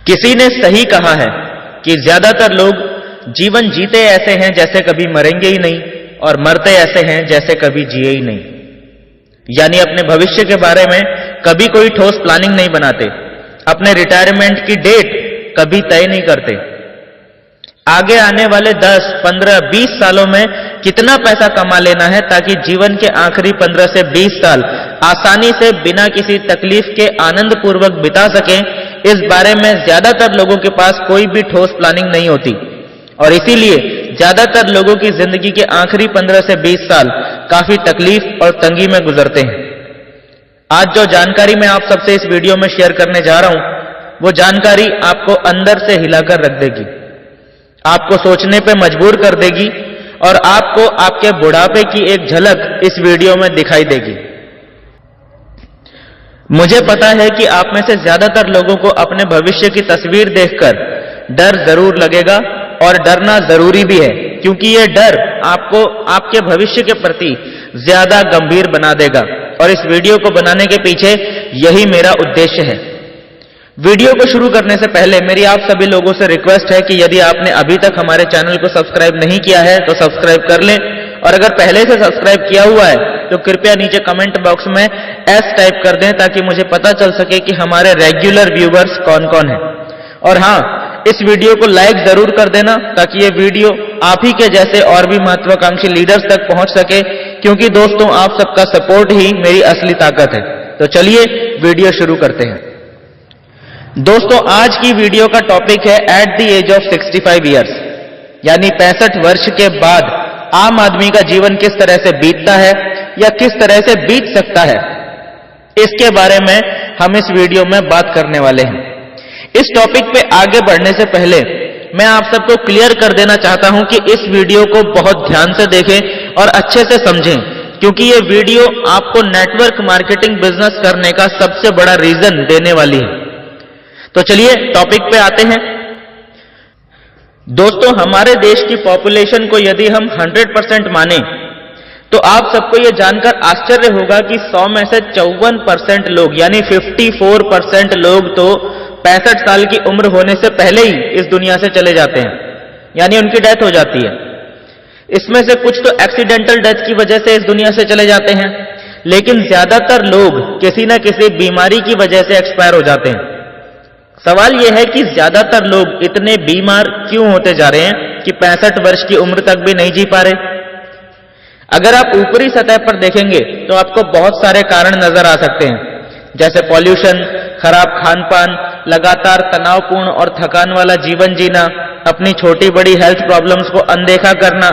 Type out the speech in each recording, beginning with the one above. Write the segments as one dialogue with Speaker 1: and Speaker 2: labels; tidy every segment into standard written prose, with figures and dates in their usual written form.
Speaker 1: किसी ने सही कहा है कि ज्यादातर लोग जीवन जीते ऐसे हैं जैसे कभी मरेंगे ही नहीं, और मरते ऐसे हैं जैसे कभी जिए ही नहीं। यानी अपने भविष्य के बारे में कभी कोई ठोस प्लानिंग नहीं बनाते, अपने रिटायरमेंट की डेट कभी तय नहीं करते, आगे आने वाले 10, 15, 20 सालों में कितना पैसा कमा लेना है ताकि जीवन के आखिरी 15 से 20 साल आसानी से बिना किसी तकलीफ के आनंद पूर्वक बिता सकें, इस बारे में ज्यादातर लोगों के पास कोई भी ठोस प्लानिंग नहीं होती, और इसीलिए ज्यादातर लोगों की जिंदगी के आखिरी 15 से 20 साल काफी तकलीफ और तंगी में गुजरते हैं। आज जो जानकारी मैं आप सबसे इस वीडियो में शेयर करने जा रहा हूं, वो जानकारी आपको अंदर से हिलाकर रख देगी, आपको सोचने पे मजबूर कर देगी, और आपको आपके बुढ़ापे की एक झलक इस वीडियो में दिखाई देगी। मुझे पता है कि आप में से ज्यादातर लोगों को अपने भविष्य की तस्वीर देखकर डर जरूर लगेगा, और डरना जरूरी भी है, क्योंकि यह डर आपको आपके भविष्य के प्रति ज्यादा गंभीर बना देगा, और इस वीडियो को बनाने के पीछे यही मेरा उद्देश्य है। वीडियो को शुरू करने से पहले मेरी आप सभी लोगों से रिक्वेस्ट है कि यदि आपने अभी तक हमारे चैनल को सब्सक्राइब नहीं किया है तो सब्सक्राइब कर लें, और अगर पहले से सब्सक्राइब किया हुआ है तो कृपया नीचे कमेंट बॉक्स में एस टाइप कर दें, ताकि मुझे पता चल सके कि हमारे रेगुलर व्यूवर्स कौन कौन हैं। और हाँ, इस वीडियो को लाइक जरूर कर देना, ताकि ये वीडियो आप ही के जैसे और भी महत्वाकांक्षी लीडर्स तक पहुंच सके, क्योंकि दोस्तों आप सबका सपोर्ट ही मेरी असली ताकत है। तो चलिए वीडियो शुरू करते हैं। दोस्तों, आज की वीडियो का टॉपिक है at the age of 65 years, यानी 65 वर्ष के बाद आम आदमी का जीवन किस तरह से बीतता है या किस तरह से बीत सकता है, इसके बारे में हम इस वीडियो में बात करने वाले हैं। इस टॉपिक पे आगे बढ़ने से पहले मैं आप सबको क्लियर कर देना चाहता हूं कि इस वीडियो को बहुत ध्यान से देखें और अच्छे से समझें, क्योंकि ये वीडियो आपको नेटवर्क मार्केटिंग बिजनेस करने का सबसे बड़ा रीजन देने वाली है। तो चलिए टॉपिक पे आते हैं। दोस्तों, हमारे देश की पॉपुलेशन को यदि हम 100% माने तो आप सबको यह जानकर आश्चर्य होगा कि 100 में से 54% लोग यानी 54% लोग तो 65 साल की उम्र होने से पहले ही इस दुनिया से चले जाते हैं, यानी उनकी डेथ हो जाती है। इसमें से कुछ तो एक्सीडेंटल डेथ की वजह से इस दुनिया से चले जाते हैं, लेकिन ज्यादातर लोग किसी न किसी बीमारी की वजह से एक्सपायर हो जाते हैं। सवाल यह है कि ज्यादातर लोग इतने बीमार क्यों होते जा रहे हैं कि 65 वर्ष की उम्र तक भी नहीं जी पा रहे। अगर आप ऊपरी सतह पर देखेंगे तो आपको बहुत सारे कारण नजर आ सकते हैं, जैसे पॉल्यूशन, खराब खान पान, लगातार तनावपूर्ण और थकान वाला जीवन जीना, अपनी छोटी बड़ी हेल्थ प्रॉब्लम्स को अनदेखा करना,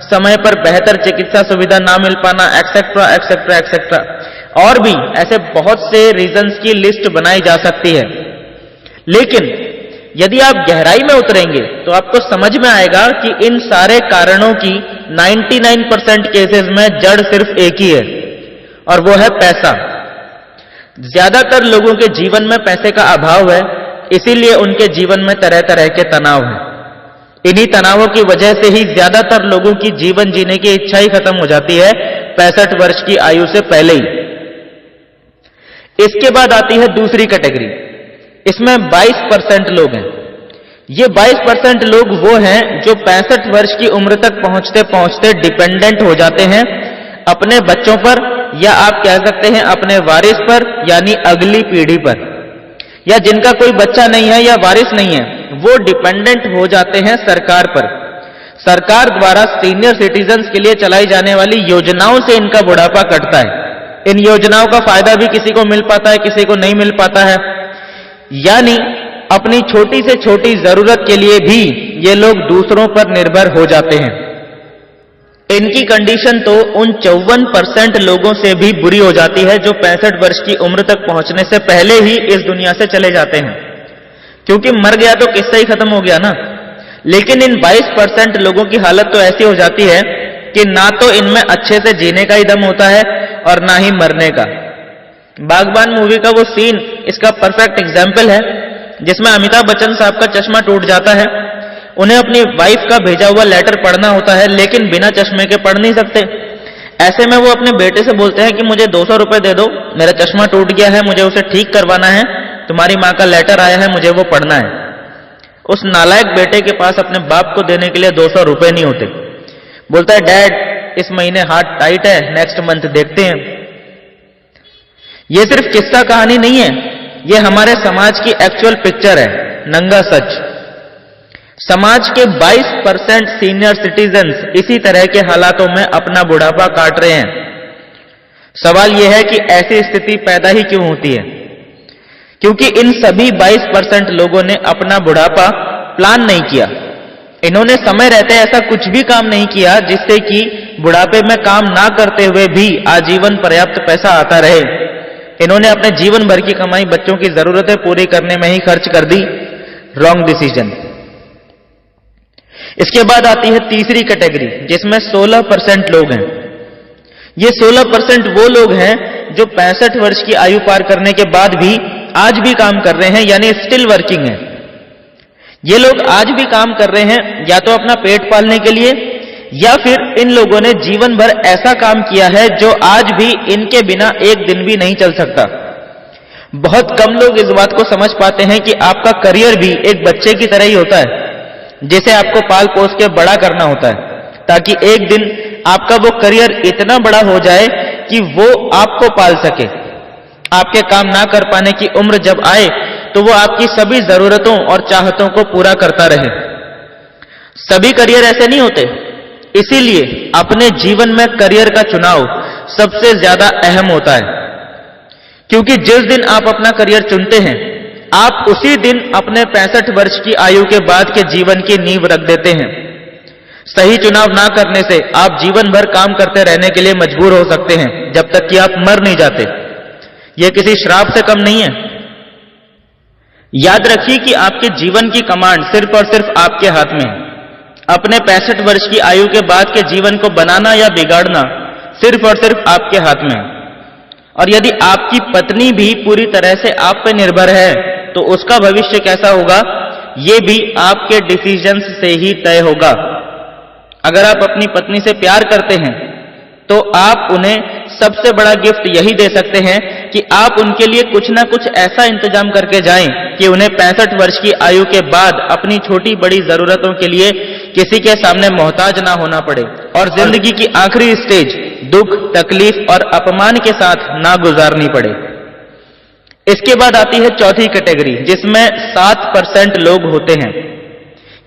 Speaker 1: समय पर बेहतर चिकित्सा सुविधा ना मिल पाना, एक्सेट्रा एक्सेट्रा एक्सेट्रा, और भी ऐसे बहुत से रीजंस की लिस्ट बनाई जा सकती है। लेकिन यदि आप गहराई में उतरेंगे तो आपको समझ में आएगा कि इन सारे कारणों की 99% केसेस में जड़ सिर्फ एक ही है, और वो है पैसा। ज्यादातर लोगों के जीवन में पैसे का अभाव है, इसीलिए उनके जीवन में तरह तरह के तनाव हैं। इन्हीं तनावों की वजह से ही ज्यादातर लोगों की जीवन जीने की इच्छा ही खत्म हो जाती है 65 वर्ष की आयु से पहले ही। इसके बाद आती है दूसरी कैटेगरी, इसमें 22% लोग हैं। ये 22% लोग वो हैं जो 65 वर्ष की उम्र तक पहुंचते पहुंचते डिपेंडेंट हो जाते हैं अपने बच्चों पर, या आप कह सकते हैं अपने वारिस पर, यानी अगली पीढ़ी पर, या जिनका कोई बच्चा नहीं है या वारिस नहीं है वो डिपेंडेंट हो जाते हैं सरकार पर। सरकार द्वारा सीनियर सिटीजन्स के लिए चलाई जाने वाली योजनाओं से इनका बुढ़ापा कटता है। इन योजनाओं का फायदा भी किसी को मिल पाता है, किसी को नहीं मिल पाता है, यानी अपनी छोटी से छोटी जरूरत के लिए भी ये लोग दूसरों पर निर्भर हो जाते हैं। इनकी कंडीशन तो उन 54% लोगों से भी बुरी हो जाती है जो 65 वर्ष की उम्र तक पहुंचने से पहले ही इस दुनिया से चले जाते हैं, क्योंकि मर गया तो किस्सा ही खत्म हो गया ना। लेकिन इन 22% लोगों की हालत तो ऐसी हो जाती है कि ना तो इनमें अच्छे से जीने का ही दम होता है और ना ही मरने का। बागबान मूवी का वो सीन इसका परफेक्ट एग्जाम्पल है, जिसमें अमिताभ बच्चन साहब का चश्मा टूट जाता है। उन्हें अपनी वाइफ का भेजा हुआ लेटर पढ़ना होता है, लेकिन बिना चश्मे के पढ़ नहीं सकते। ऐसे में वो अपने बेटे से बोलते हैं कि मुझे 200 रुपए दे दो, मेरा चश्मा टूट गया है, मुझे उसे ठीक करवाना है, तुम्हारी माँ का लेटर आया है, मुझे वो पढ़ना है। उस नालायक बेटे के पास अपने बाप को देने के लिए 200 रुपए नहीं होते। बोलता है डैड इस महीने हाथ टाइट है, नेक्स्ट मंथ देखते हैं। ये सिर्फ किस्सा कहानी नहीं है, ये हमारे समाज की एक्चुअल पिक्चर है, नंगा सच। समाज के 22% सीनियर सिटीजन्स इसी तरह के हालातों में अपना बुढ़ापा काट रहे हैं। सवाल यह है कि ऐसी स्थिति पैदा ही क्यों होती है? क्योंकि इन सभी 22% लोगों ने अपना बुढ़ापा प्लान नहीं किया। इन्होंने समय रहते ऐसा कुछ भी काम नहीं किया जिससे कि बुढ़ापे में काम ना करते हुए भी आजीवन पर्याप्त पैसा आता रहे। इन्होंने अपने जीवन भर की कमाई बच्चों की जरूरतें पूरी करने में ही खर्च कर दी। Wrong decision. इसके बाद आती है तीसरी कैटेगरी, जिसमें 16% लोग हैं। ये 16% वो लोग हैं जो 65 वर्ष की आयु पार करने के बाद भी आज भी काम कर रहे हैं, यानी स्टिल वर्किंग है। ये लोग आज भी काम कर रहे हैं या तो अपना पेट पालने के लिए, या फिर इन लोगों ने जीवन भर ऐसा काम किया है जो आज भी इनके बिना एक दिन भी नहीं चल सकता। बहुत कम लोग इस बात को समझ पाते हैं कि आपका करियर भी एक बच्चे की तरह ही होता है, जिसे आपको पाल पोस के बड़ा करना होता है, ताकि एक दिन आपका वो करियर इतना बड़ा हो जाए कि वो आपको पाल सके। आपके काम ना कर पाने की उम्र जब आए तो वो आपकी सभी जरूरतों और चाहतों को पूरा करता रहे। सभी करियर ऐसे नहीं होते, इसीलिए अपने जीवन में करियर का चुनाव सबसे ज्यादा अहम होता है। क्योंकि जिस दिन आप अपना करियर चुनते हैं, आप उसी दिन अपने 65 वर्ष की आयु के बाद के जीवन की नींव रख देते हैं। सही चुनाव ना करने से आप जीवन भर काम करते रहने के लिए मजबूर हो सकते हैं, जब तक कि आप मर नहीं जाते। यह किसी श्राप से कम नहीं है। याद रखिए कि आपके जीवन की कमांड सिर्फ और सिर्फ आपके हाथ में है। अपने 65 वर्ष की आयु के बाद के जीवन को बनाना या बिगाड़ना सिर्फ और सिर्फ आपके हाथ में है। और यदि आपकी पत्नी भी पूरी तरह से आप पे निर्भर है तो उसका भविष्य कैसा होगा, यह भी आपके डिसीजंस से ही तय होगा। अगर आप अपनी पत्नी से प्यार करते हैं तो आप उन्हें सबसे बड़ा गिफ्ट यही दे सकते हैं कि आप उनके लिए कुछ ना कुछ ऐसा इंतजाम करके जाएं कि उन्हें 65 वर्ष की आयु के बाद अपनी छोटी बड़ी जरूरतों के लिए किसी के सामने मोहताज ना होना पड़े और जिंदगी की आखिरी स्टेज दुख, तकलीफ और अपमान के साथ ना गुजारनी पड़े। इसके बाद आती है चौथी कैटेगरी, जिसमें 7% लोग होते हैं।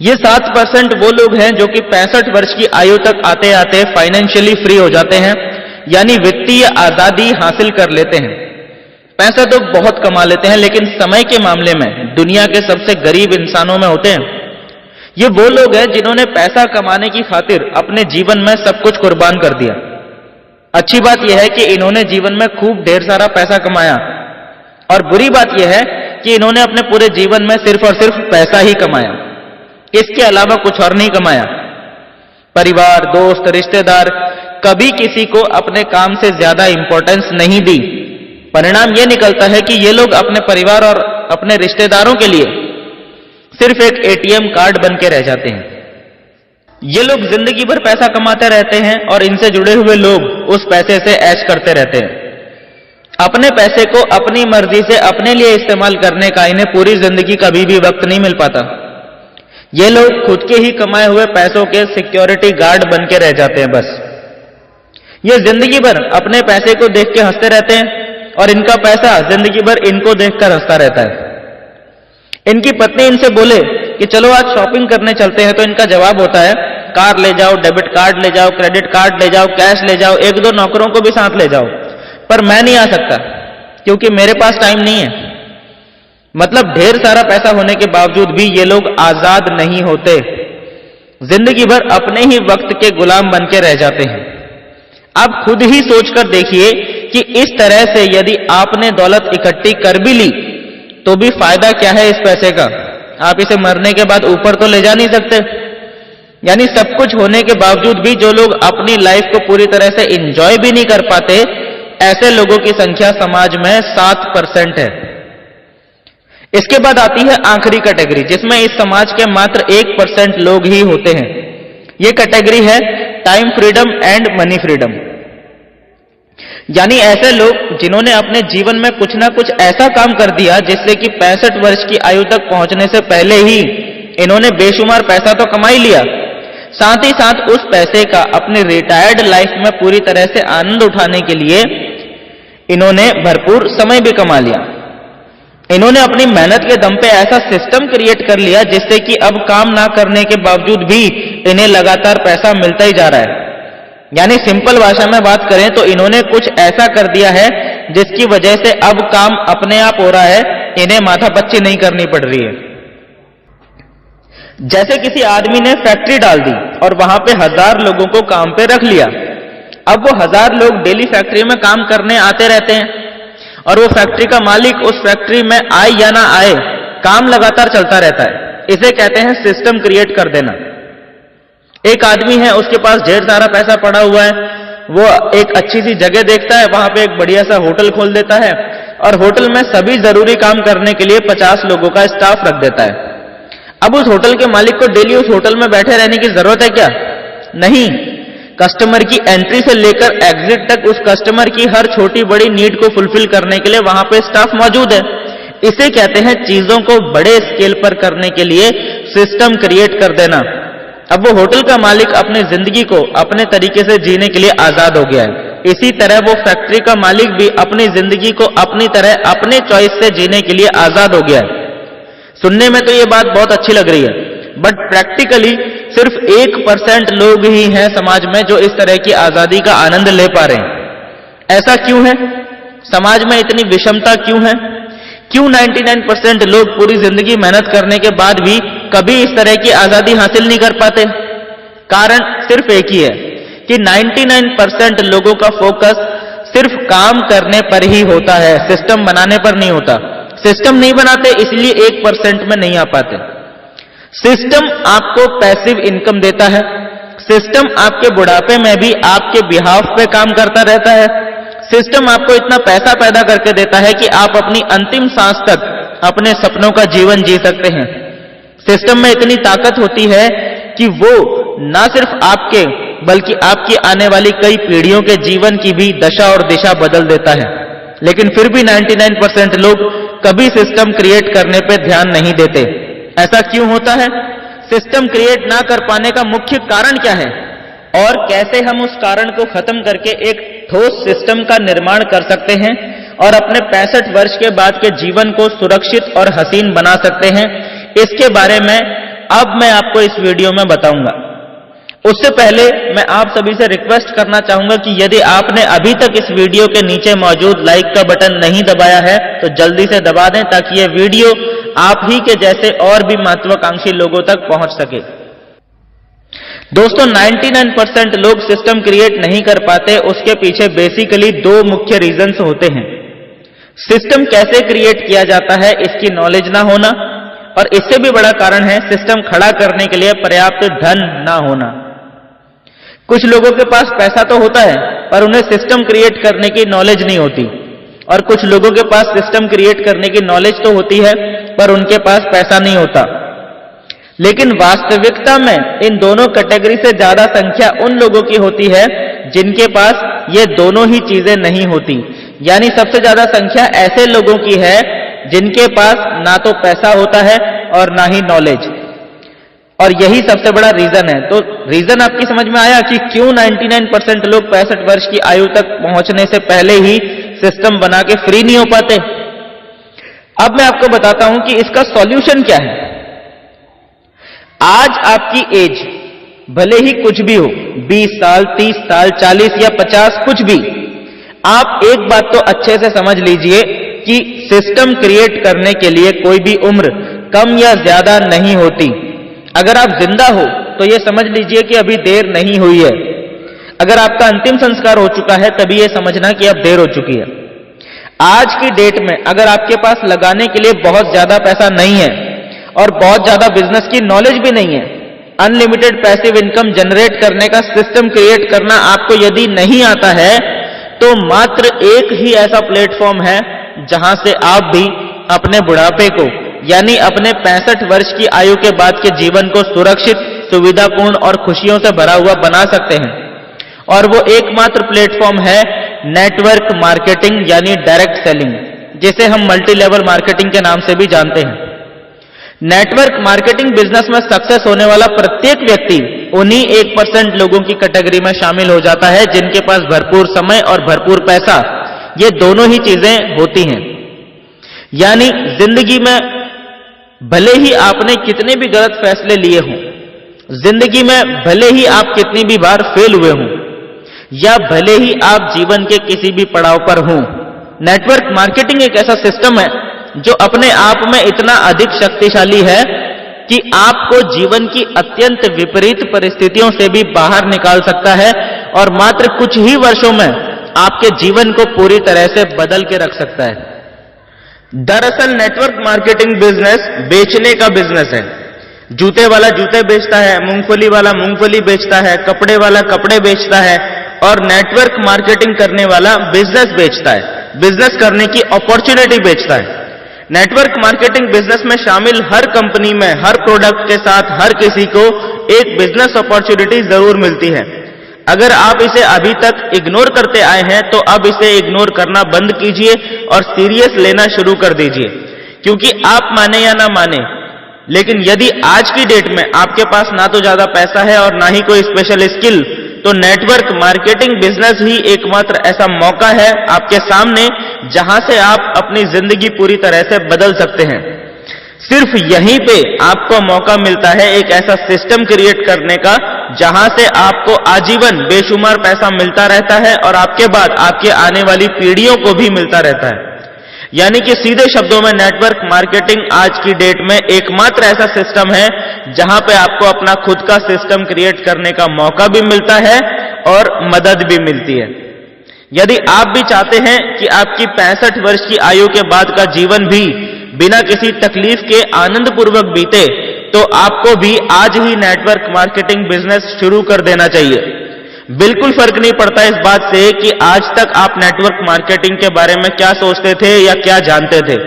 Speaker 1: ये 7% वो लोग हैं जो कि 65 वर्ष की आयु तक आते आते फाइनेंशियली फ्री हो जाते हैं, यानी वित्तीय आजादी हासिल कर लेते हैं। पैसा तो बहुत कमा लेते हैं, लेकिन समय के मामले में दुनिया के सबसे गरीब इंसानों में होते हैं। ये वो लोग हैं जिन्होंने पैसा कमाने की खातिर अपने जीवन में सब कुछ कुर्बान कर दिया। अच्छी बात यह है कि इन्होंने जीवन में खूब ढेर सारा पैसा कमाया, और बुरी बात यह है कि इन्होंने अपने पूरे जीवन में सिर्फ और सिर्फ पैसा ही कमाया, इसके अलावा कुछ और नहीं कमाया। परिवार, दोस्त, रिश्तेदार कभी किसी को अपने काम से ज्यादा इंपॉर्टेंस नहीं दी। परिणाम यह निकलता है कि ये लोग अपने परिवार और अपने रिश्तेदारों के लिए सिर्फ एक एटीएम कार्ड बन के रह जाते हैं। ये लोग जिंदगी भर पैसा कमाते रहते हैं और इनसे जुड़े हुए लोग उस पैसे से ऐश करते रहते हैं। अपने पैसे को अपनी मर्जी से अपने लिए इस्तेमाल करने का इन्हें पूरी जिंदगी कभी भी वक्त नहीं मिल पाता। ये लोग खुद के ही कमाए हुए पैसों के सिक्योरिटी गार्ड बन के रह जाते हैं। बस ये जिंदगी भर अपने पैसे को देख के हंसते रहते हैं और इनका पैसा जिंदगी भर इनको देखकर हंसता रहता है। इनकी पत्नी इनसे बोले कि चलो आज शॉपिंग करने चलते हैं, तो इनका जवाब होता है कार ले जाओ, डेबिट कार्ड ले जाओ, क्रेडिट कार्ड ले जाओ, कैश ले जाओ, एक दो नौकरों को भी साथ ले जाओ, पर मैं नहीं आ सकता क्योंकि मेरे पास टाइम नहीं है। मतलब ढेर सारा पैसा होने के बावजूद भी ये लोग आजाद नहीं होते, जिंदगी भर अपने ही वक्त के गुलाम बन के रह जाते हैं। आप खुद ही सोचकर देखिए कि इस तरह से यदि आपने दौलत इकट्ठी कर भी ली तो भी फायदा क्या है इस पैसे का? आप इसे मरने के बाद ऊपर तो ले जा नहीं सकते। यानी सब कुछ होने के बावजूद भी जो लोग अपनी लाइफ को पूरी तरह से एंजॉय भी नहीं कर पाते, ऐसे लोगों की संख्या समाज में 7% है। इसके बाद आती है आखिरी कैटेगरी, जिसमें इस समाज के मात्र 1% लोग ही होते हैं। यह कैटेगरी है time freedom and money freedom. यानी ऐसे लोग जिन्होंने अपने जीवन में कुछ ना कुछ ऐसा काम कर दिया जिससे कि 65 वर्ष की आयु तक पहुंचने से पहले ही इन्होंने बेशुमार पैसा तो कमा ही लिया, साथ ही साथ उस पैसे का अपनी रिटायर्ड लाइफ में पूरी तरह से आनंद उठाने के लिए इन्होंने भरपूर समय भी कमा लिया। इन्होंने अपनी मेहनत के दम पे ऐसा सिस्टम क्रिएट कर लिया जिससे कि अब काम ना करने के बावजूद भी इन्हें लगातार पैसा मिलता ही जा रहा है। यानी सिंपल भाषा में बात करें तो इन्होंने कुछ ऐसा कर दिया है जिसकी वजह से अब काम अपने आप हो रहा है, इन्हें माथापच्ची नहीं करनी पड़ रही है। जैसे किसी आदमी ने फैक्ट्री डाल दी और वहां पे 1000 लोगों को काम पे रख लिया। अब वो 1000 लोग डेली फैक्ट्री में काम करने आते रहते हैं और वो फैक्ट्री का मालिक उस फैक्ट्री में आए या ना आए, काम लगातार चलता रहता है। इसे कहते हैं सिस्टम क्रिएट कर देना। एक आदमी है, उसके पास ढेर सारा पैसा पड़ा हुआ है, वो एक अच्छी सी जगह देखता है, वहां पे एक बढ़िया सा होटल खोल देता है और होटल में सभी जरूरी काम करने के लिए 50 लोगों का स्टाफ रख देता है। अब उस होटल के मालिक को डेली उस होटल में बैठे रहने की जरूरत है क्या? नहीं। कस्टमर की एंट्री से लेकर एग्जिट तक उस कस्टमर की हर छोटी बड़ी नीड को फुलफिल करने के लिए वहां पे स्टाफ मौजूद है। इसे कहते हैं चीजों को बड़े स्केल पर करने के लिए सिस्टम क्रिएट कर देना। अब वो होटल का मालिक अपनी जिंदगी को अपने तरीके से जीने के लिए आजाद हो गया है। इसी तरह वो फैक्ट्री का मालिक भी अपनी जिंदगी को अपनी तरह अपने चॉइस से जीने के लिए आजाद हो गया है। सुनने में तो ये बात बहुत अच्छी लग रही है, बट प्रैक्टिकली सिर्फ 1% लोग ही हैं समाज में जो इस तरह की आजादी का आनंद ले पा रहे हैं। ऐसा क्यों है? समाज में इतनी विषमता क्यों है? क्यों 99% लोग पूरी जिंदगी मेहनत करने के बाद भी कभी इस तरह की आजादी हासिल नहीं कर पाते? कारण सिर्फ एक ही है कि 99% लोगों का फोकस सिर्फ काम करने पर ही होता है, सिस्टम बनाने पर नहीं होता। सिस्टम नहीं बनाते इसलिए 1% में नहीं आ पाते। सिस्टम आपको पैसिव इनकम देता है। सिस्टम आपके बुढ़ापे में भी आपके बिहाफ पे काम करता रहता है। सिस्टम आपको इतना पैसा पैदा करके देता है कि आप अपनी अंतिम सांस तक अपने सपनों का जीवन जी सकते हैं। सिस्टम में इतनी ताकत होती है कि वो ना सिर्फ आपके बल्कि आपकी आने वाली कई पीढ़ियों के जीवन की भी दशा और दिशा बदल देता है। लेकिन फिर भी 99% लोग कभी सिस्टम क्रिएट करने पे ध्यान नहीं देते। ऐसा क्यों होता है? सिस्टम क्रिएट ना कर पाने का मुख्य कारण क्या है और कैसे हम उस कारण को खत्म करके एक ठोस सिस्टम का निर्माण कर सकते हैं और अपने 65 वर्ष के बाद के जीवन को सुरक्षित और हसीन बना सकते हैं, इसके बारे में अब मैं आपको इस वीडियो में बताऊंगा। उससे पहले मैं आप सभी से रिक्वेस्ट करना चाहूंगा कि यदि आपने अभी तक इस वीडियो के नीचे मौजूद लाइक का बटन नहीं दबाया है तो जल्दी से दबा दें ताकि यह वीडियो आप ही के जैसे और भी महत्वाकांक्षी लोगों तक पहुंच सके। दोस्तों, 99% लोग सिस्टम क्रिएट नहीं कर पाते, उसके पीछे बेसिकली 2 मुख्य रीजंस होते हैं। सिस्टम कैसे क्रिएट किया जाता है इसकी नॉलेज ना होना, और इससे भी बड़ा कारण है सिस्टम खड़ा करने के लिए पर्याप्त धन ना होना। कुछ लोगों के पास पैसा तो होता है पर उन्हें सिस्टम क्रिएट करने की नॉलेज नहीं होती, और कुछ लोगों के पास सिस्टम क्रिएट करने की नॉलेज तो होती है पर उनके पास पैसा नहीं होता। लेकिन वास्तविकता में इन दोनों कैटेगरी से ज्यादा संख्या उन लोगों की होती है जिनके पास ये दोनों ही चीजें नहीं होती। यानी सबसे ज्यादा संख्या ऐसे लोगों की है जिनके पास ना तो पैसा होता है और ना ही नॉलेज, और यही सबसे बड़ा रीजन है। तो रीजन आपकी समझ में आया कि क्यों 99% लोग 65 वर्ष की आयु तक पहुंचने से पहले ही सिस्टम बना के फ्री नहीं हो पाते। अब मैं आपको बताता हूं कि इसका सॉल्यूशन क्या है। आज आपकी एज भले ही कुछ भी हो, 20 साल, 30 साल, 40 या 50, कुछ भी, आप एक बात तो अच्छे से समझ लीजिए कि सिस्टम क्रिएट करने के लिए कोई भी उम्र कम या ज्यादा नहीं होती। अगर आप जिंदा हो तो यह समझ लीजिए कि अभी देर नहीं हुई है। अगर आपका अंतिम संस्कार हो चुका है तभी यह समझना कि अब देर हो चुकी है। आज की डेट में अगर आपके पास लगाने के लिए बहुत ज्यादा पैसा नहीं है और बहुत ज्यादा बिजनेस की नॉलेज भी नहीं है, अनलिमिटेड पैसिव इनकम जनरेट करने का सिस्टम क्रिएट करना आपको यदि नहीं आता है, तो मात्र एक ही ऐसा प्लेटफॉर्म है जहां से आप भी अपने बुढ़ापे को यानी अपने 65 वर्ष की आयु के बाद के जीवन को सुरक्षित, सुविधापूर्ण और खुशियों से भरा हुआ बना सकते हैं। और वो एकमात्र प्लेटफॉर्म है नेटवर्क मार्केटिंग यानी डायरेक्ट सेलिंग, जिसे हम मल्टी लेवल मार्केटिंग के नाम से भी जानते हैं। नेटवर्क मार्केटिंग बिजनेस में सक्सेस होने वाला प्रत्येक व्यक्ति उन्हीं 1% लोगों की कैटेगरी में शामिल हो जाता है जिनके पास भरपूर समय और भरपूर पैसा, ये दोनों ही चीजें होती हैं। यानी जिंदगी में भले ही आपने कितने भी गलत फैसले लिए हों, जिंदगी में भले ही आप कितनी भी बार फेल हुए हों, या भले ही आप जीवन के किसी भी पड़ाव पर हों, नेटवर्क मार्केटिंग एक ऐसा सिस्टम है जो अपने आप में इतना अधिक शक्तिशाली है कि आपको जीवन की अत्यंत विपरीत परिस्थितियों से भी बाहर निकाल सकता है और मात्र कुछ ही वर्षों में आपके जीवन को पूरी तरह से बदल के रख सकता है। दरअसल नेटवर्क मार्केटिंग बिजनेस बेचने का बिजनेस है। जूते वाला जूते बेचता है, मूंगफली वाला मूंगफली बेचता है, कपड़े वाला कपड़े बेचता है, और नेटवर्क मार्केटिंग करने वाला बिजनेस बेचता है, बिजनेस करने की अपॉर्चुनिटी बेचता है। नेटवर्क मार्केटिंग बिजनेस में शामिल हर कंपनी में हर प्रोडक्ट के साथ हर किसी को एक बिजनेस अपॉर्चुनिटी जरूर मिलती है। अगर आप इसे अभी तक इग्नोर करते आए हैं तो अब इसे इग्नोर करना बंद कीजिए और सीरियस लेना शुरू कर दीजिए, क्योंकि आप माने या ना माने, लेकिन यदि आज की डेट में आपके पास ना तो ज्यादा पैसा है और ना ही कोई स्पेशल स्किल, तो नेटवर्क मार्केटिंग बिजनेस ही एकमात्र ऐसा मौका है आपके सामने जहां से आप अपनी जिंदगी पूरी तरह से बदल सकते हैं। सिर्फ यहीं पे आपको मौका मिलता है एक ऐसा सिस्टम क्रिएट करने का जहां से आपको आजीवन बेशुमार पैसा मिलता रहता है और आपके बाद आपके आने वाली पीढ़ियों को भी मिलता रहता है। यानी कि सीधे शब्दों में नेटवर्क मार्केटिंग आज की डेट में एकमात्र ऐसा सिस्टम है जहां पे आपको अपना खुद का सिस्टम क्रिएट करने का मौका भी मिलता है और मदद भी मिलती है। यदि आप भी चाहते हैं कि आपकी 65 वर्ष की आयु के बाद का जीवन भी बिना किसी तकलीफ के आनंद पूर्वक बीते, तो आपको भी आज ही नेटवर्क मार्केटिंग बिजनेस शुरू कर देना चाहिए। बिल्कुल फर्क नहीं पड़ता इस बात से कि आज तक आप नेटवर्क मार्केटिंग के बारे में क्या सोचते थे या क्या जानते थे।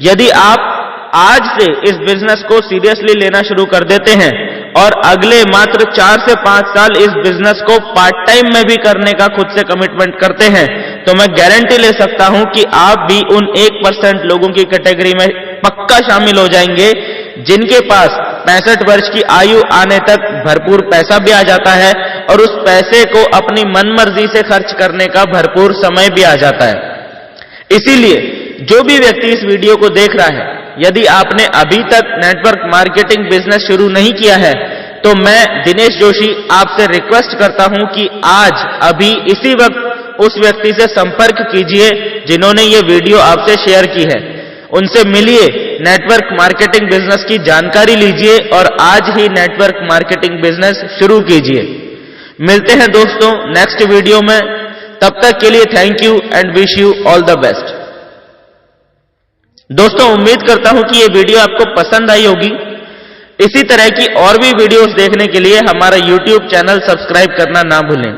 Speaker 1: यदि आप आज से इस बिजनेस को सीरियसली लेना शुरू कर देते हैं और अगले मात्र 4 से 5 साल इस बिजनेस को पार्ट टाइम में भी करने का खुद से कमिटमेंट करते हैं, तो मैं गारंटी ले सकता हूं कि आप भी उन 1% लोगों की कैटेगरी में पक्का शामिल हो जाएंगे जिनके पास 65 वर्ष की आयु आने तक भरपूर पैसा भी आ जाता है और उस पैसे को अपनी मनमर्जी से खर्च करने का भरपूर समय भी आ जाता है। इसीलिए जो भी व्यक्ति इस वीडियो को देख रहा है, यदि आपने अभी तक नेटवर्क मार्केटिंग बिजनेस शुरू नहीं किया है, तो मैं दिनेश जोशी आपसे रिक्वेस्ट करता हूं कि आज अभी इसी वक्त उस व्यक्ति से संपर्क कीजिए जिन्होंने ये वीडियो आपसे शेयर की है। उनसे मिलिए, नेटवर्क मार्केटिंग बिजनेस की जानकारी लीजिए और आज ही नेटवर्क मार्केटिंग बिजनेस शुरू कीजिए। मिलते हैं दोस्तों नेक्स्ट वीडियो में, तब तक के लिए thank you and wish you all the best. दोस्तों उम्मीद करता हूं कि ये वीडियो आपको पसंद आई होगी। इसी तरह की और भी वीडियोस देखने के लिए हमारा YouTube चैनल सब्सक्राइब करना ना भूलें।